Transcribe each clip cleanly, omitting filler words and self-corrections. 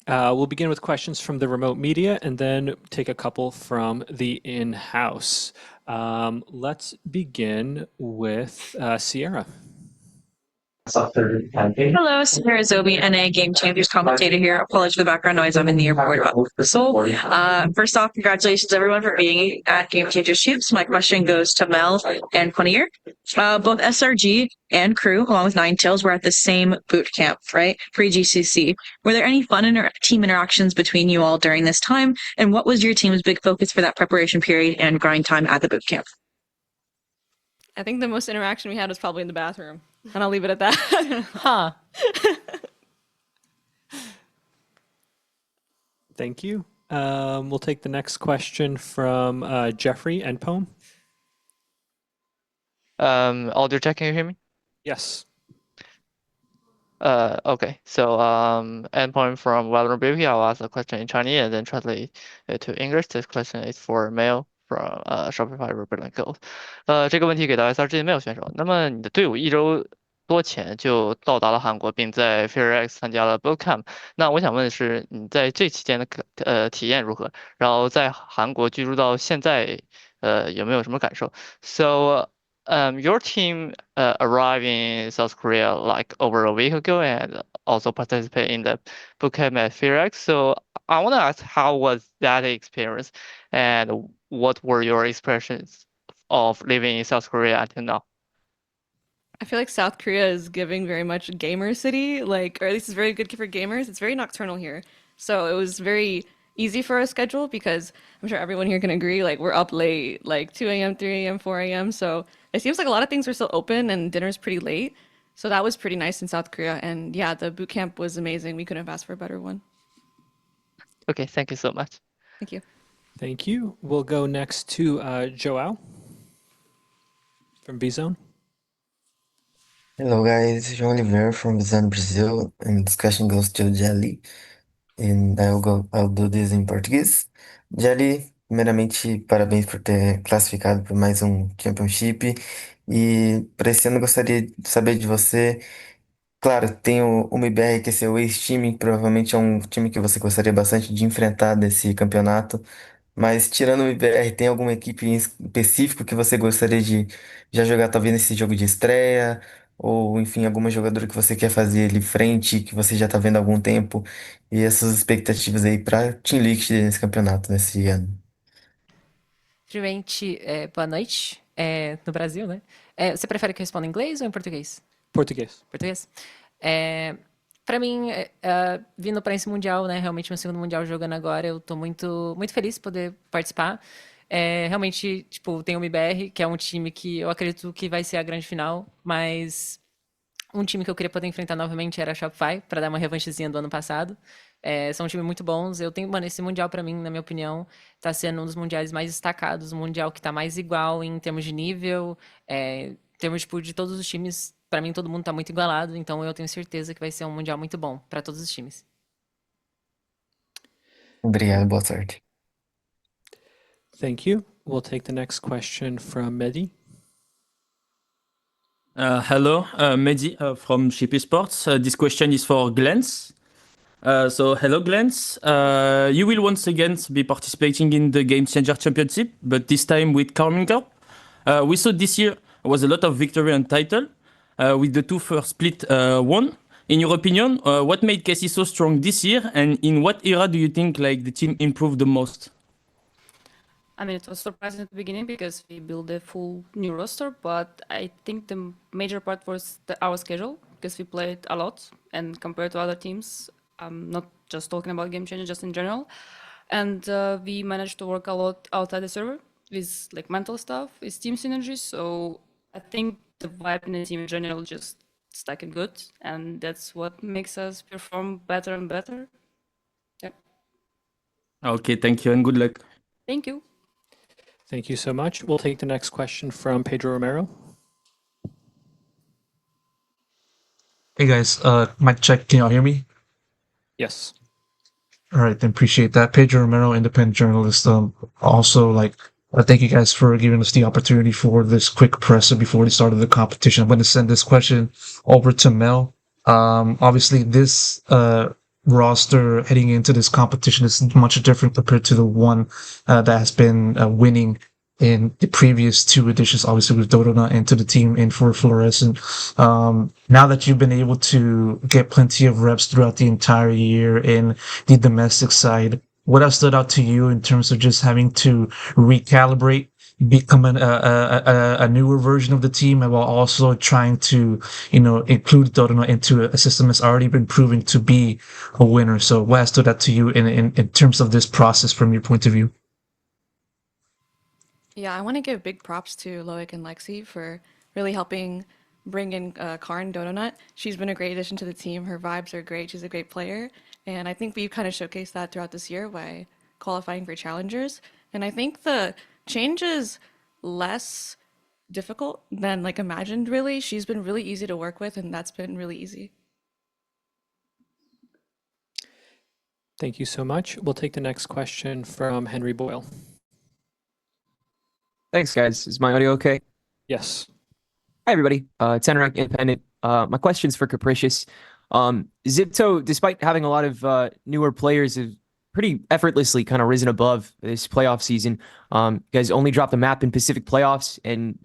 We'll begin with questions from the remote media and then take a couple from the in-house. Let's begin with Sierra. Hello, Sierra Zobi, NA Game Changers commentator here. Apologies for the background noise. I'm in the airport about Seoul. First off, congratulations everyone for being at Game Changers Champs. My question goes to meL and conir. Both SRG and KRU, along with Ninetales, were at the same boot camp, right? Pre-GCC. Were there any fun team interactions between you all during this time? And what was your team's big focus for that preparation period and grind time at the boot camp? I think the most interaction we had was probably in the bathroom. And I'll leave it at that. Huh. Thank you. We'll take the next question from Jeffrey and Poem. Audio check, can you hear me? Yes. Okay. So, endpoint from VALORANT. I'll ask a question in Chinese and then translate it to English. This question is for meL from Shopify Rebellion Gold. 这个问题给到 SRG 的 meL 选手。那么你的队伍1周多前就到达了韩国，并在 FairX 参加了 Bootcamp。那我想问的是，你在这期间的体验如何？然后在韩国居住到现在，有没有什么感受 ？So, your team arrived in South Korea like over a week ago and also participate in the bootcamp at FairX. So I want to ask, how was that experience, and what were your expressions of living in South Korea until now? I feel like South Korea is giving very much gamer city, or at least it's very good for gamers. It's very nocturnal here. So it was very easy for our schedule because I'm sure everyone here can agree, we're up late, 2 a.m., 3 a.m., 4 a.m. So it seems like a lot of things are still open and dinner's pretty late. So that was pretty nice in South Korea. And yeah, the boot camp was amazing. We couldn't have asked for a better one. Okay, thank you so much. Thank you. Thank you. We'll go next to Joao from VZone. Hello guys, João Oliveira from Visão Brazil, and this question goes to Jelly, and I'll do this em português. Jelly, primeiramente, parabéns por ter classificado para mais um Championship, e para esse ano eu gostaria de saber de você. Claro, tem o MBR, que é seu ex-time, provavelmente é um time que você gostaria bastante de enfrentar nesse campeonato. Mas tirando o IBR, tem alguma equipe em específico que você gostaria de já jogar talvez nesse jogo de estreia? Ou enfim, alguma jogadora que você quer fazer ali frente, que você já tá vendo há algum tempo? E essas expectativas aí pra Team Liquid nesse campeonato, nesse ano? Primeiramente, boa noite. No Brasil, né? Você prefere que eu responda em inglês ou em português? Português. Português? Pra mim, vindo para esse Mundial, né? Realmente meu segundo Mundial jogando agora, eu tô muito, muito feliz de poder participar. Realmente, tipo, tem o MBR, que é um time que eu acredito que vai ser a grande final, mas um time que eu queria poder enfrentar novamente era a Shopify, para dar uma revanchezinha do ano passado. São um time muito bons. Mano, esse Mundial pra mim, na minha opinião, tá sendo um dos mundiais mais destacados, um mundial que tá mais igual em termos de nível, em termos, tipo, de todos os times. Pra mim, todo mundo tá muito igualado, então eu tenho certeza que vai ser um mundial muito bom pra todos os times. Obrigado, boa sorte. Thank you. We'll take the next question from Mehdi. Hello, Mehdi from Xipto Esports. This question is for Glance. So hello, Glance. You will once again be participating in the Game Changer Championship, but this time with Karmine Corp. We saw this year was a lot of victory and title, with the two first split won. In your opinion, what made KC so strong this year, and in what era do you think the team improved the most? I mean, it was surprising at the beginning because we built a full new roster, but I think the major part was our schedule because we played a lot, and compared to other teams, I'm not just talking about Game Changer, just in general, and we managed to work a lot outside the server with mental stuff, with team synergy. So I think the vibe in the team in general just stuck and good, and that's what makes us perform better and better. Yeah. Okay, thank you and good luck. Thank you. Thank you so much. We'll take the next question from Pedro Romero. Hey guys, mic check. Can y'all hear me? Yes. All right, then appreciate that. Pedro Romero, independent journalist. Also, thank you guys for giving us the opportunity for this quick presser before the start of the competition. I'm going to send this question over to meL. Obviously, this roster heading into this competition is much different compared to the one that has been winning in the previous two editions, obviously with Dodona into the team and for Fluorescent. Now that you've been able to get plenty of reps throughout the entire year in the domestic side, what has stood out to you in terms of just having to recalibrate, become a newer version of the team, while also trying to, include Dodona into a system that's already been proving to be a winner? So what has stood out to you in terms of this process from your point of view? Yeah, I want to give big props to Loic and Lexi for really helping bring in Karn Donut. She's been a great addition to the team. Her vibes are great. She's a great player. And I think we've kind of showcased that throughout this year by qualifying for challengers. And I think the change is less difficult than like imagined, really. She's been really easy to work with, and that's been really easy. Thank you so much. We'll take the next question from Henry Boyle. Thanks, guys. Is my audio okay? Yes. Hi, everybody. It's Henrik, Independent. My question's for capriciouS. Xipto, despite having a lot of newer players, have pretty effortlessly kind of risen above this playoff season. You guys only dropped the map in Pacific playoffs, and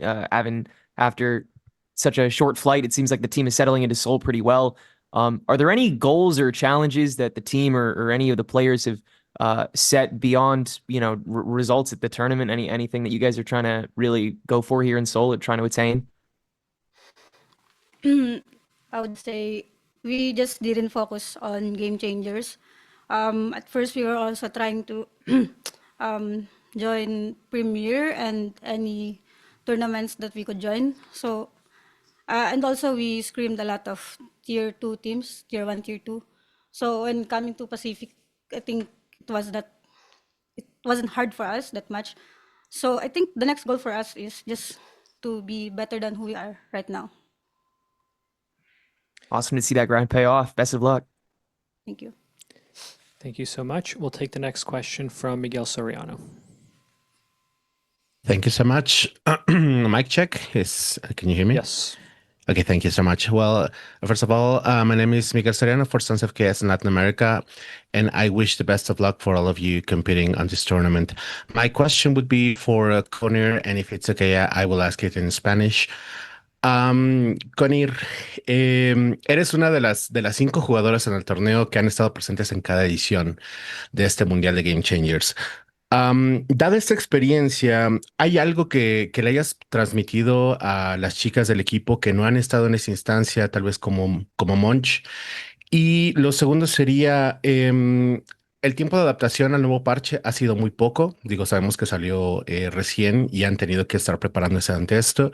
after such a short flight, it seems like the team is settling into Seoul pretty well. Are there any goals or challenges that the team or any of the players have set beyond, results at the tournament? Anything that you guys are trying to really go for here in Seoul and trying to attain? I would say we just didn't focus on game changers. At first, we were also trying to join Premier and any tournaments that we could join. So, and also we screamed a lot of tier 2 teams, tier 1, tier 2. So when coming to Pacific, I think it wasn't hard for us that much. So I think the next goal for us is just to be better than who we are right now. Awesome to see that grind pay off. Best of luck. Thank you. Thank you so much. We'll take the next question from Miguel Soriano. Thank you so much. Mic check. Can you hear me? Yes. Okay, thank you so much. Well, first of all, my name is Miguel Soriano for Sons of Chaos in Latin America, and I wish the best of luck for all of you competing on this tournament. My question would be for Conir, and if it's okay, I will ask it in Spanish. Conir, eres una de las 5 jugadoras en el torneo que han estado presentes en cada edición de este Mundial de Game Changers. Dada esta experiencia, ¿hay algo que le hayas transmitido a las chicas del equipo que no han estado en esa instancia, tal vez como Monch? Y lo segundo sería, el tiempo de adaptación al nuevo parche ha sido muy poco. Digo, sabemos que salió recién y han tenido que estar preparándose ante esto.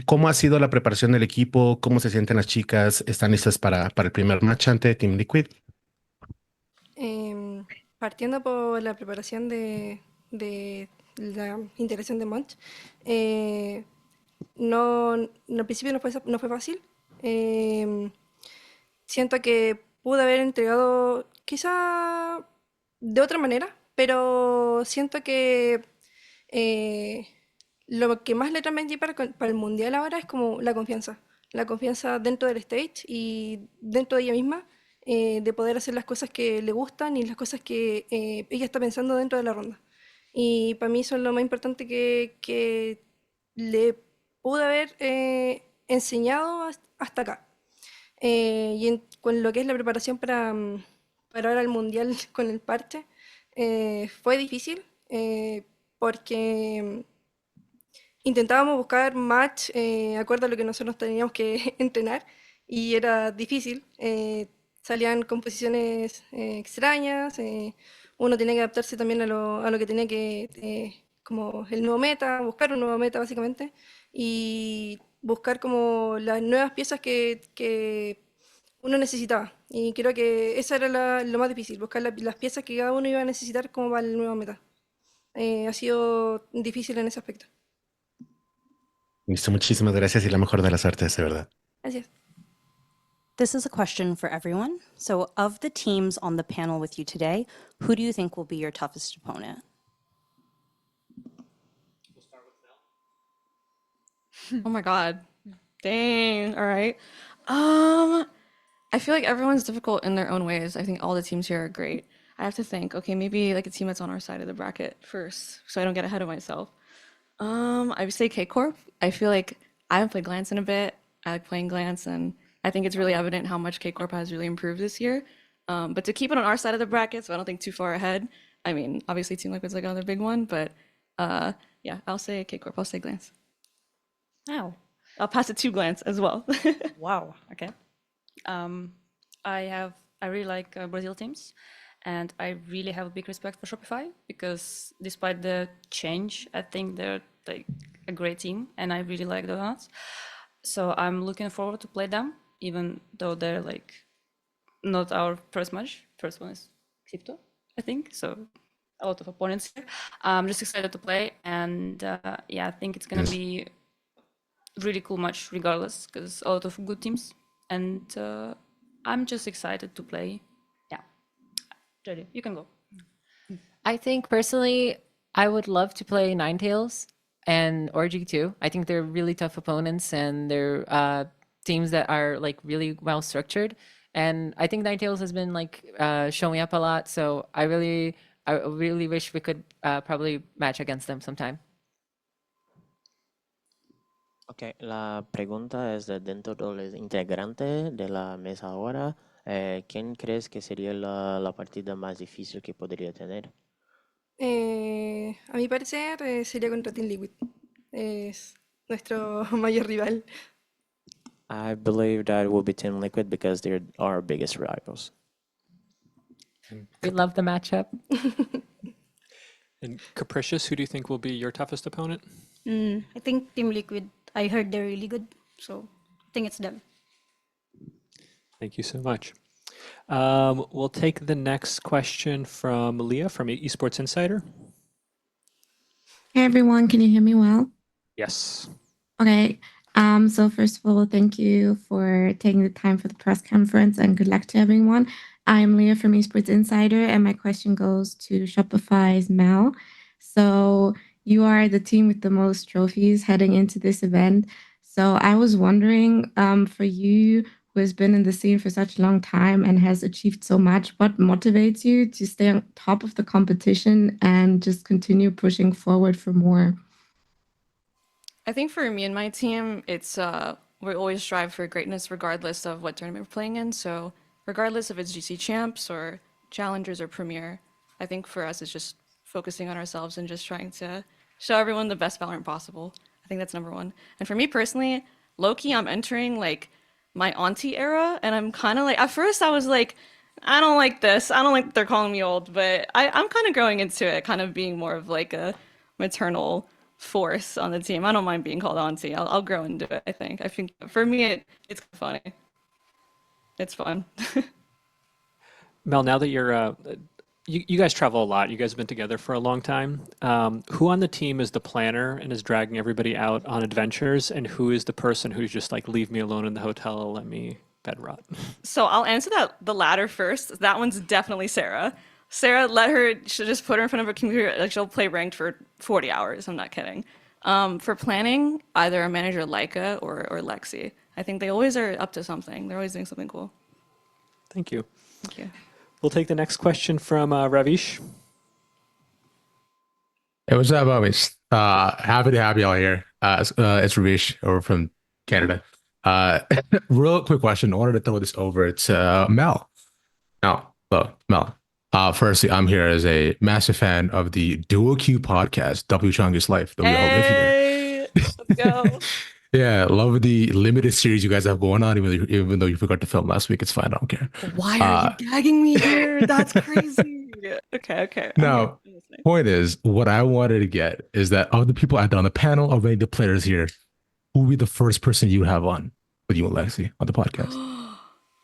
¿Cómo ha sido la preparación del equipo? ¿Cómo se sienten las chicas? ¿Están listas para el primer match ante Team Liquid? Partiendo por la preparación de la integración de Monch, no, al principio no fue fácil. Siento que pude haber entregado quizá de otra manera, pero siento que lo que más le transmití para el Mundial ahora es como la confianza dentro del stage y dentro de ella misma, de poder hacer las cosas que le gustan y las cosas que ella está pensando dentro de la ronda. Y para mí eso es lo más importante que le pude haber enseñado hasta acá. Con lo que es la preparación para ahora el Mundial con el parche, fue difícil porque intentábamos buscar match acorde a lo que nosotros teníamos que entrenar y era difícil. Salían composiciones extrañas, uno tenía que adaptarse también a lo que tenía que, como el nuevo meta, buscar un nuevo meta básicamente, y buscar como las nuevas piezas que uno necesitaba. Y creo que eso era lo más difícil, buscar las piezas que cada uno iba a necesitar como para el nuevo meta. Ha sido difícil en ese aspecto. Listo, muchísimas gracias y la mejor de las artes, de verdad. Gracias. This is a question for everyone. So, of the teams on the panel with you today, who do you think will be your toughest opponent? Oh my God. Dang. All right. I feel like everyone's difficult in their own ways. I think all the teams here are great. I have to think, okay, maybe like a team that's on our side of the bracket first, so I don't get ahead of myself. I would say K Corp. I feel like I haven't played Glance in a bit. I like playing Glance, and I think it's really evident how much K Corp has really improved this year. But to keep it on our side of the bracket, so I don't think too far ahead. I mean, obviously Team Liquid's like another big one, but yeah, I'll say K Corp. I'll say Glance. Wow. I'll pass it to Glance as well. Wow. Okay. I really like Brazil teams, and I really have a big respect for Shopify because despite the change, I think they're like a great team, and I really like the donuts. So I'm looking forward to play them, even though they're like not our first match. First one is Xipto, I think. So a lot of opponents here. I'm just excited to play, and yeah, I think it's gonna be really cool match regardless because a lot of good teams, and I'm just excited to play. Yeah, Jody, you can go. I think personally, I would love to play Ninetales and Orgy too. I think they're really tough opponents and they're teams that are like really well structured. And I think Ninetales has been like showing up a lot. So I really wish we could probably match against them sometime. Ok, la pregunta es de dentro de los integrantes de la mesa ahora. ¿Quién crees que sería la partida más difícil que podría tener? A mi parecer sería contra Team Liquid. Es nuestro mayor rival. I believe that will be Team Liquid because they're our biggest rivals. We love the matchup. And Capricious, who do you think will be your toughest opponent? I think Team Liquid. I heard they're really good, so I think it's them. Thank you so much. We'll take the next question from Leah from Esports Insider. Hey everyone, can you hear me well? Yes. Okay. So first of all, thank you for taking the time for the press conference and good luck to everyone. I'm Leah from Esports Insider, and my question goes to Shopify's meL. So you are the team with the most trophies heading into this event. So I was wondering, for you, who has been in the scene for such a long time and has achieved so much, what motivates you to stay on top of the competition and just continue pushing forward for more? I think for me and my team, it's we always strive for greatness regardless of what tournament we're playing in. So regardless if it's GC Champs or Challengers or Premier, I think for us it's just focusing on ourselves and just trying to show everyone the best Valorant possible. I think that's number one. And for me personally, low-key, I'm entering like my auntie era, and I'm kind of like, at first I was like, I don't like this. I don't like that they're calling me old, but I'm kind of growing into it, kind of being more of like a maternal force on the team. I don't mind being called auntie. I'll grow into it, I think. I think for me, it's funny. It's fun. meL, now that you're, you guys travel a lot. You guys have been together for a long time. Who on the team is the planner and is dragging everybody out on adventures? And who is the person who's just like, leave me alone in the hotel, let me bed rot? So I'll answer the latter first. That one's definitely Sarah. Sarah, she'll just put her in front of her computer, like she'll play ranked for 40 hours. I'm not kidding. For planning, either our manager Laika or Lexi. I think they always are up to something. They're always doing something cool. Thank you. Thank you. We'll take the next question from Ravish. Hey, what's up, homies? Happy to have y'all here. It's Ravish over from Canada. Real quick question. I wanted to throw this over to meL. meL. Firstly, I'm here as a massive fan of the Duo Q podcast, W Chang's Life, that we all live here. Let's go. Yeah, love the limited series you guys have going on, even though you forgot to film last week. It's fine. I don't care. Why are you gagging me here? That's crazy. Okay. Now, point is, what I wanted to get is that of the people either on the panel or maybe the players here, who would be the first person you have on with you and Lexi on the podcast?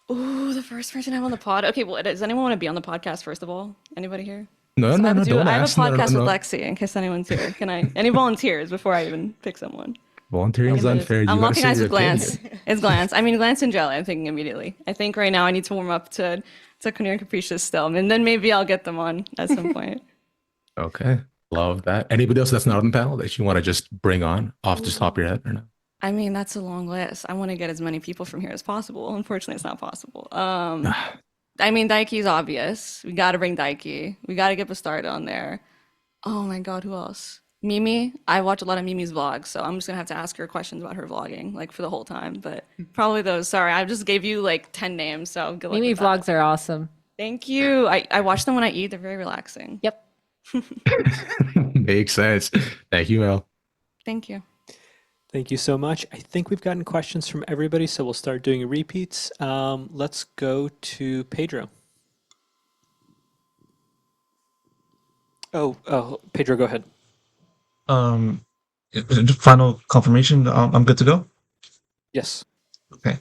Ooh, the first person I'm on the pod. Okay, well, does anyone want to be on the podcast, first of all? Anybody here? No, I have a ask. podcast with Lexi in case anyone's here. Can I? Any volunteers before I even pick someone? Volunteering is unfair. I'm locking eyes with Glance. It's Glance. I mean, Glance and Jelly, I'm thinking immediately. I think right now I need to warm up to conir and capriciouS still, and then maybe I'll get them on at some point. Okay. Love that. Anybody else that's not on the panel that you want to just bring on off the top of your head or no? I mean, that's a long list. I want to get as many people from here as possible. Unfortunately, it's not possible. I mean, Daiki's obvious. We got to bring Daiki. We got to get Bastardo on there. Oh my God, who else? Mimi. I watch a lot of Mimi's vlogs, so I'm just gonna have to ask her questions about her vlogging, like for the whole time. But probably those. Sorry, I just gave you like 10 names, so good luck Mimi with that. vlogs are awesome. Thank you. I watch them when I eat. They're very relaxing. Yep. Makes sense. Thank you, Mel. Thank you. Thank you so much. I think we've gotten questions from everybody, so we'll start doing repeats. Let's go to Pedro. Oh, Pedro, go ahead. Final confirmation. I'm good to go. Yes. Okay.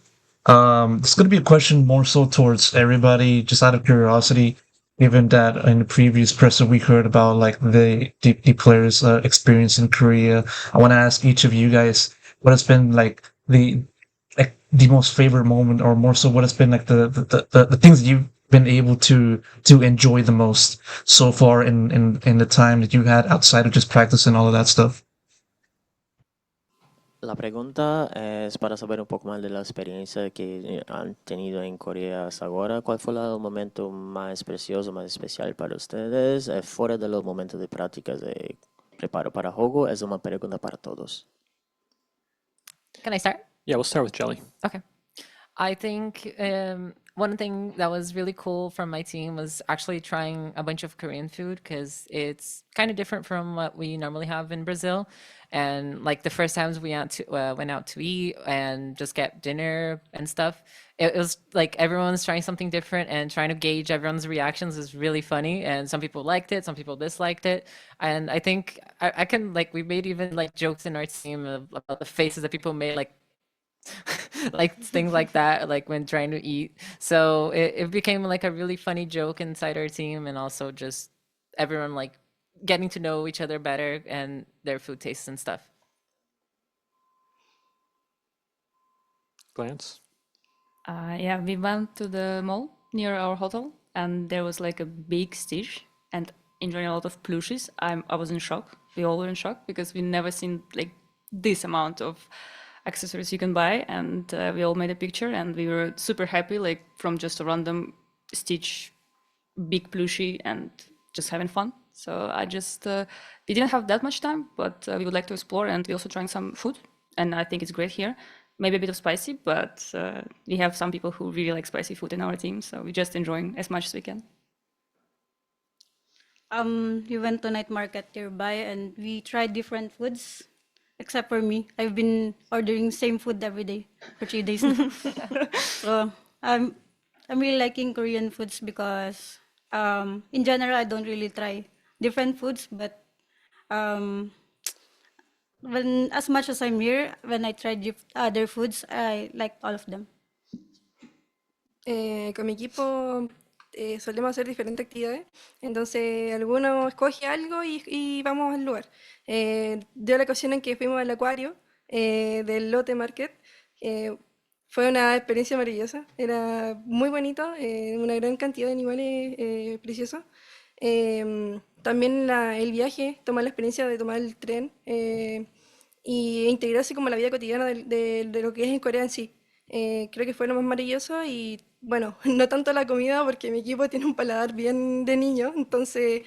This is going to be a question more so towards everybody, just out of curiosity, given that in the previous presser we heard about like the players' experience in Korea. I want to ask each of you guys what has been like the most favorite moment, or more so what has been like the things that you've been able to enjoy the most so far in the time that you had outside of just practice and all of that stuff. La pregunta es para saber un poco más de la experiencia que han tenido en Corea hasta ahora. ¿Cuál fue el momento más precioso, más especial para ustedes, fuera de los momentos de prácticas de preparo para juego? Es una pregunta para todos. Can I start? Yeah, we'll start with Jelly. Okay. I think one thing that was really cool from my team was actually trying a bunch of Korean food, because it's kind of different from what we normally have in Brazil. And like the first times we went out to eat and just get dinner and stuff, it was like everyone's trying something different, and trying to gauge everyone's reactions is really funny. And some people liked it, some people disliked it. And I think I can, like, we made even like jokes in our team about the faces that people made, like like things like that, like when trying to eat. So it became like a really funny joke inside our team, and also just everyone like getting to know each other better and their food tastes and stuff. Glance? Yeah, we went to the mall near our hotel, and there was like a big stage and enjoying a lot of plushies. I was in shock. We all were in shock because we never seen like this amount of accessories you can buy, and we all made a picture, and we were super happy, like from just a random Stitch big plushie and just having fun. So I just we didn't have that much time, but we would like to explore, and we also trying some food, and I think it's great here. Maybe a bit of spicy, but we have some people who really like spicy food in our team, so we're just enjoying as much as we can. We went to night market nearby and we tried different foods. Except for me, I've been ordering same food every day for 3 days now. So I'm really liking Korean foods because in general I don't really try different foods, but when as much as I'm here, when I tried other foods, I liked all of them. Con mi equipo solemos hacer diferentes actividades, entonces alguno escoge algo y vamos al lugar. Dio la ocasión en que fuimos al acuario del Lotte Market. Fue una experiencia maravillosa, era muy bonito, una gran cantidad de animales preciosos. También el viaje, tomar la experiencia de tomar el tren y integrarse como a la vida cotidiana de lo que es en Corea en sí. Creo que fue lo más maravilloso y bueno, no tanto la comida porque mi equipo tiene un paladar bien de niño, entonces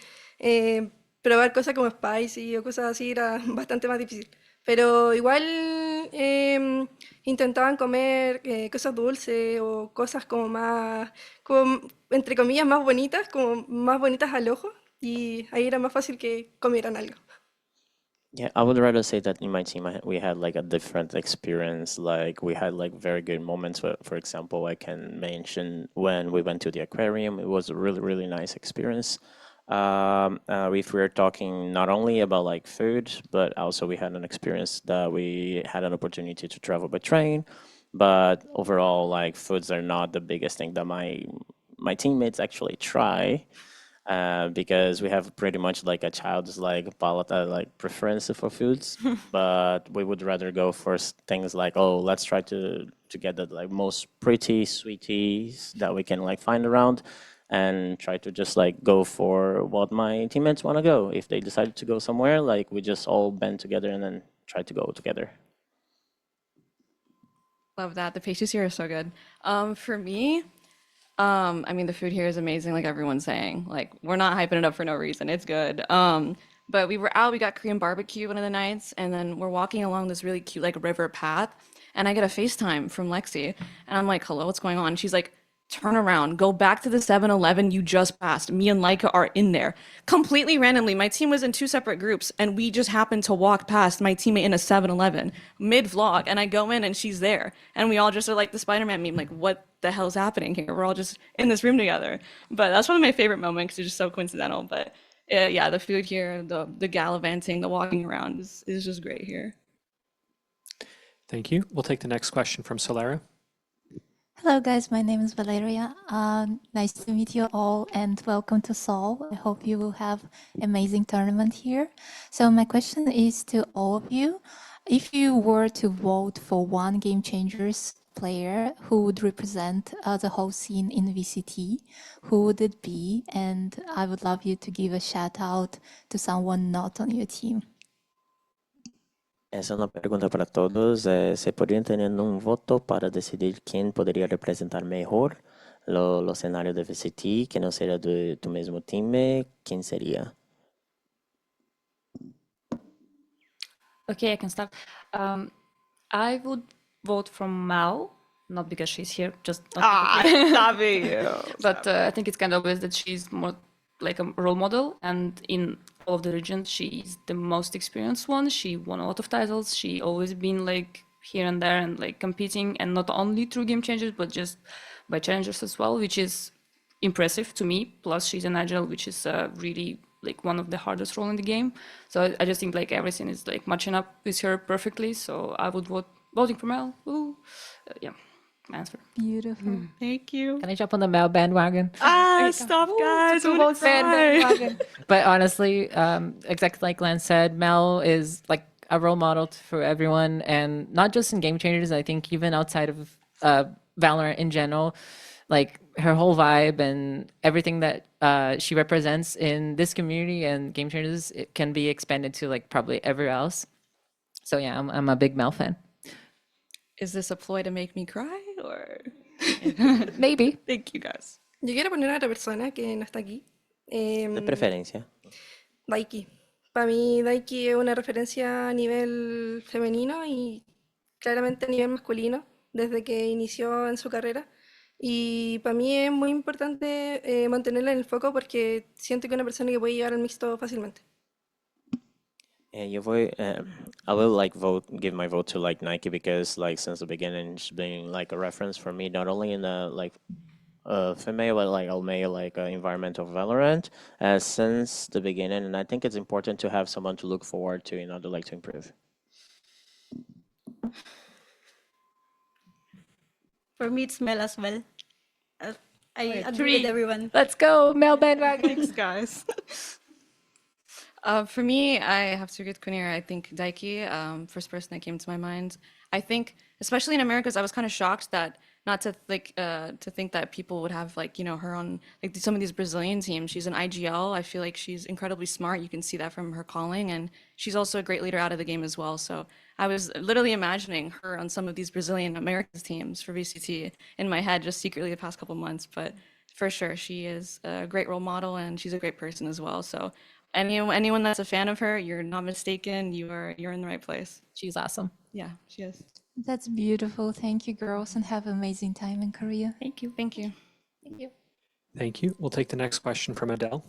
probar cosas como spicy o cosas así era bastante más difícil. Pero igual intentaban comer cosas dulces o cosas como más, como, entre comillas, más bonitas, como más bonitas al ojo, y ahí era más fácil que comieran algo. Yeah, I would rather say that in my team we had like a different experience. Like we had like very good moments. For example, I can mention when we went to the aquarium. It was a really, really nice experience. If we're talking not only about like food, but also we had an experience that we had an opportunity to travel by train. But overall, like foods are not the biggest thing that my teammates actually try. Because we have pretty much like a child's like palate, like preference for foods, but we would rather go for things like, oh, let's try to get the like most pretty sweeties that we can like find around, and try to just like go for what my teammates want to go. If they decide to go somewhere, like we just all band together and then try to go together. Love that. The pastries here are so good. For me, I mean, the food here is amazing, like everyone's saying. Like, we're not hyping it up for no reason. It's good. But we were out, we got Korean barbecue one of the nights, and then we're walking along this really cute, like, river path, and I get a FaceTime from Lexi, and I'm like, hello, what's going on? She's like, turn around, go back to the 7-Eleven you just passed. Me and Laika are in there. Completely randomly, my team was in 2 separate groups, and we just happened to walk past my teammate in a 7-Eleven mid-vlog, and I go in and she's there. And we all just are like the Spider-Man meme, like, what the hell's happening here? We're all just in this room together. But that's one of my favorite moments because it's just so coincidental. But yeah, the food here, the gallivanting, the walking around is just great here. Thank you. We'll take the next question from Solera. Hello guys, my name is Valeria. Nice to meet you all and welcome to Seoul. I hope you will have amazing tournament here. So my question is to all of you. If you were to vote for one Game Changers player who would represent the whole scene in VCT, who would it be? And I would love you to give a shout out to someone not on your team. Essa é uma pergunta para todos. Se podrían tener un voto para decidir quién podría representar mejor los escenarios de VCT, que no sea de tu mismo time, ¿quién sería? Okay, I can start. I would vote for meL, not because she's here, just Stop it. But I think it's kind of obvious that she's more like a role model, and in all of the regions, she's the most experienced one. She won a lot of titles. She always been like here and there and like competing, and not only through Game Changers, but just by challengers as well, which is impressive to me. Plus, she's an agile, which is really like one of the hardest role in the game. So I just think like everything is like matching up with her perfectly. So I would voting for meL. Yeah, my answer. Beautiful. Thank you. Can I jump on the meL bandwagon? Stop, guys. I'm gonna Bandwagon. But honestly, exactly like Glenn said, meL is like a role model for everyone, and not just in Game Changers. I think even outside of Valorant in general, like her whole vibe and everything that she represents in this community and Game Changers, it can be expanded to like probably everywhere else. So yeah, I'm a big meL fan. Is this a ploy to make me cry or maybe? Thank you guys. Yo quiero poner a otra persona que no está aquí. De preferencia. Daiki. Para mí, Daiki es una referencia a nivel femenino y claramente a nivel masculino desde que inició en su carrera. Y para mí es muy importante mantenerla en el foco porque siento que es una persona que puede llevar al mixto fácilmente. I will like give my vote to like Nike because like since the beginning she's been like a reference for me, not only in the like female but like all male like environment of Valorant since the beginning, and I think it's important to have someone to look forward to in order like to improve. For me, it's meL as well. I agree with everyone. Let's go, meL bandwagon. Thanks, guys. For me, I have to agree with conir. I think Daiki, first person that came to my mind. I think, especially in Americas, I was kind of shocked that not to like to think that people would have like her on like some of these Brazilian teams. She's an IGL. I feel like she's incredibly smart. You can see that from her calling, and she's also a great leader out of the game as well. So I was literally imagining her on some of these Brazilian Americas teams for VCT in my head, just secretly the past couple months. But for sure, she is a great role model, and she's a great person as well. So anyone that's a fan of her, you're not mistaken. You're in the right place. She's awesome. Yeah, she is. That's beautiful. Thank you, girls, and have an amazing time in Korea. Thank you. Thank you. Thank you. Thank you. We'll take the next question from Adele.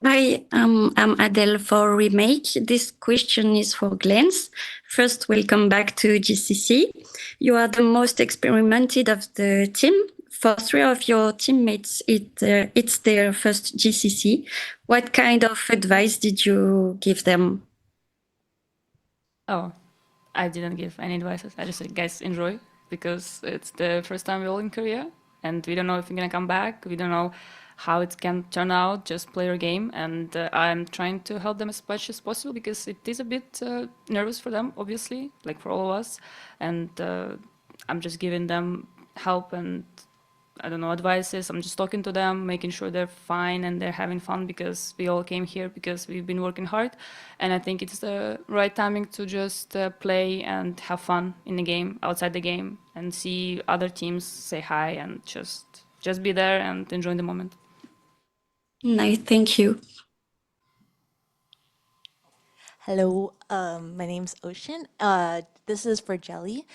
Hi, I'm Adele for Remake. This question is for Glance. First, welcome back to GCC. You are the most experimented of the team. For 3 of your teammates, it's their first GCC. What kind of advice did you give them? Oh, I didn't give any advices. I just said, guys, enjoy, because it's the first time we're all in Korea, and we don't know if we're gonna come back. We don't know how it can turn out. Just play your game, and I'm trying to help them as much as possible because it is a bit nervous for them, obviously, like for all of us. And I'm just giving them help and I don't know, advices. I'm just talking to them, making sure they're fine and they're having fun, because we all came here because we've been working hard. And I think it's the right timing to just play and have fun in the game, outside the game, and see other teams, say hi, and just be there and enjoy the moment. Nice, thank you. Hello, my name's Ocean. This is for Jelly.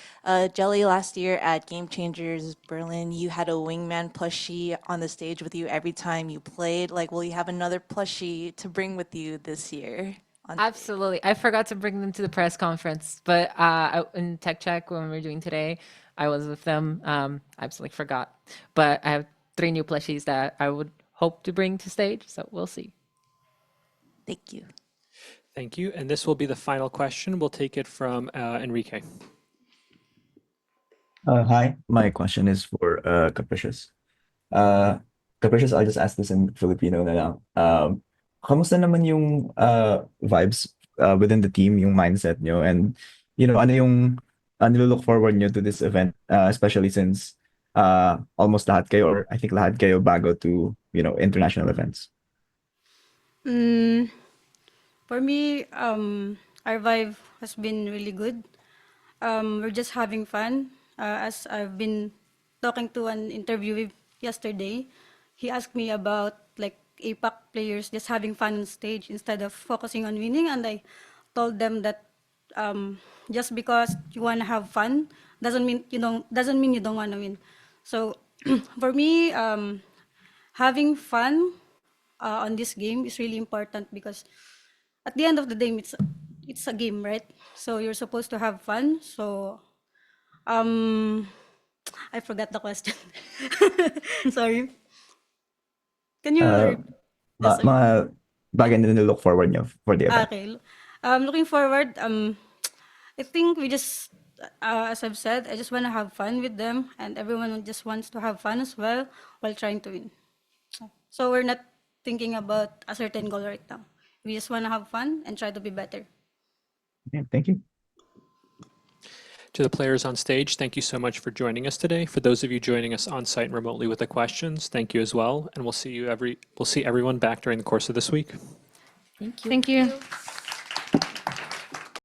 Jelly, last year at Game Changers Berlin, you had a wingman plushie on the stage with you every time you played. Like, will you have another plushie to bring with you this year? Absolutely. I forgot to bring them to the press conference, but in Tech Check when we were doing today, I was with them. I absolutely forgot. But I have 3 new plushies that I would hope to bring to stage, so we'll see. Thank you. Thank you. And this will be the final question. We'll take it from Enrique. Hi, my question is for capriciouS. capriciouS, I'll just ask this in Filipino na lang. Kamusta naman yung vibes within the team, yung mindset nyo, and ano yung look forward nyo to this event, especially since almost lahat kayo, or I think lahat kayo bago to international events. For me, our vibe has been really good. We're just having fun. As I've been talking to an interviewee yesterday, he asked me about like APAC players just having fun on stage instead of focusing on winning, and I told them that just because you want to have fun doesn't mean you don't want to win. So for me, having fun on this game is really important, because at the end of the day, it's a game, right? So you're supposed to have fun. So I forgot the question. Sorry. Can you Mga bagay na look forward nyo for the event. Okay. Looking forward, I think we just, as I've said, I just want to have fun with them, and everyone just wants to have fun as well while trying to win. So we're not thinking about a certain goal right now. We just want to have fun and try to be better. Yeah, thank you. To the players on stage, thank you so much for joining us today. For those of you joining us on site and remotely with the questions, thank you as well. And we'll see everyone back during the course of this week. Thank you. Thank you.